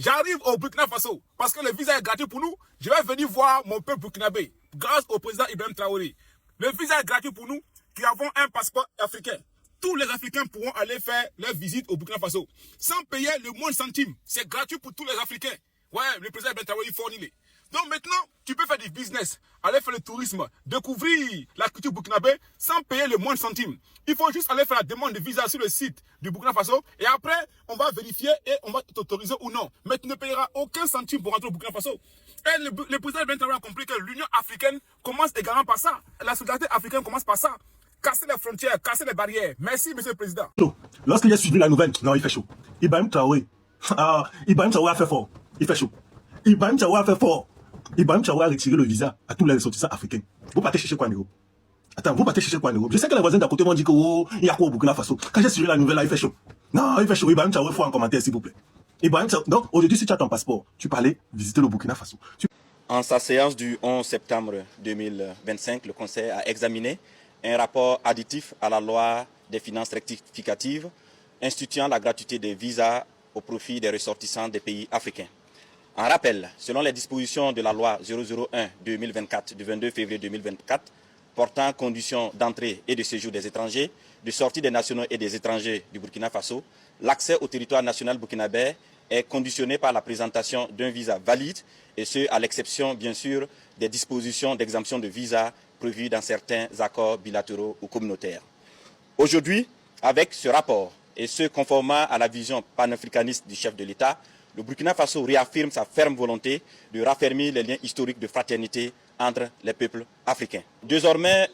J'arrive au Burkina Faso parce que le visa est gratuit pour nous. Je vais venir voir mon peuple burkinabé grâce au président Ibrahim Traoré. Le visa est gratuit pour nous qui avons un passeport africain. Tous les Africains pourront aller faire leur visite au Burkina Faso sans payer le moindre centime. C'est gratuit pour tous les Africains. Ouais, le président Ibrahim Traoré, il fournit. Donc maintenant, tu peux faire du business, aller faire le tourisme, découvrir la culture burkinabé sans payer le moindre centime. Il faut juste aller faire la demande de visa sur le site du Burkina Faso et après, on va vérifier et on va t'autoriser ou non. Mais tu ne payeras aucun centime pour rentrer au Burkina Faso. Et le président Ben Traoré a compris que l'Union africaine commence également par ça. La solidarité africaine commence par ça. Casser les frontières, casser les barrières. Merci, monsieur le président. Lorsque j'ai suivi la nouvelle, non, il fait chaud. Ibrahim Traoré, Ibrahim Traoré a fait fort. Il fait chaud. Ibrahim Traoré a fait fort. Ibrahim Traoré a retiré le visa à tous les ressortissants africains. Vous partez chercher quoi, Néo? Attends, vous partez chercher quoi, Néo? Je sais que les voisins d'à côté m'ont dit que il y a quoi au Burkina Faso. Quand j'ai suivi la nouvelle, là, il fait chaud. Non, il fait chaud. Ibrahim Traoré, il faut en commentaire, s'il vous plaît. Ibrahim Traoré, donc, aujourd'hui, si tu as ton passeport, tu peux aller visiter le Burkina Faso. En sa séance du 11 septembre 2025, le Conseil a examiné un rapport additif à la loi des finances rectificatives instituant la gratuité des visas au profit des ressortissants des pays africains. En rappel, selon les dispositions de la loi 001-2024 du 22 février 2024 portant conditions d'entrée et de séjour des étrangers, de sortie des nationaux et des étrangers du Burkina Faso, l'accès au territoire national burkinabé est conditionné par la présentation d'un visa valide, et ce, à l'exception, bien sûr, des dispositions d'exemption de visa prévues dans certains accords bilatéraux ou communautaires. Aujourd'hui, avec ce rapport, et ce conformément à la vision panafricaniste du chef de l'État, le Burkina Faso réaffirme sa ferme volonté de raffermir les liens historiques de fraternité entre les peuples africains. Désormais,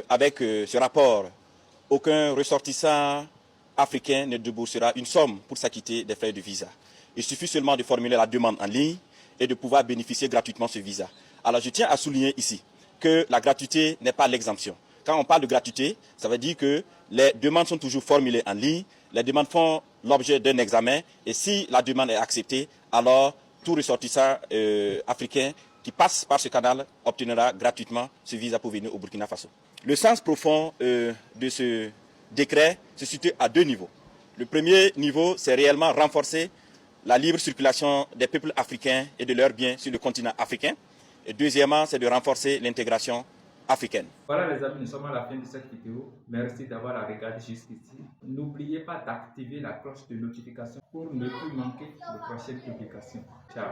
avec ce rapport, aucun ressortissant africain ne déboursera une somme pour s'acquitter des frais de visa. Il suffit seulement de formuler la demande en ligne et de pouvoir bénéficier gratuitement de ce visa. Alors je tiens à souligner ici que la gratuité n'est pas l'exemption. Quand on parle de gratuité, ça veut dire que les demandes sont toujours formulées en ligne, les demandes font l'objet d'un examen et si la demande est acceptée, alors tout ressortissant africain qui passe par ce canal obtiendra gratuitement ce visa pour venir au Burkina Faso. Le sens profond de ce décret se situe à deux niveaux. Le premier niveau, c'est réellement renforcer la libre circulation des peuples africains et de leurs biens sur le continent africain. Et deuxièmement, c'est de renforcer l'intégration africaine. Voilà les amis, nous sommes à la fin de cette vidéo. Merci d'avoir regardé jusqu'ici. N'oubliez pas d'activer la cloche de notification pour ne plus manquer de prochaines publications. Ciao.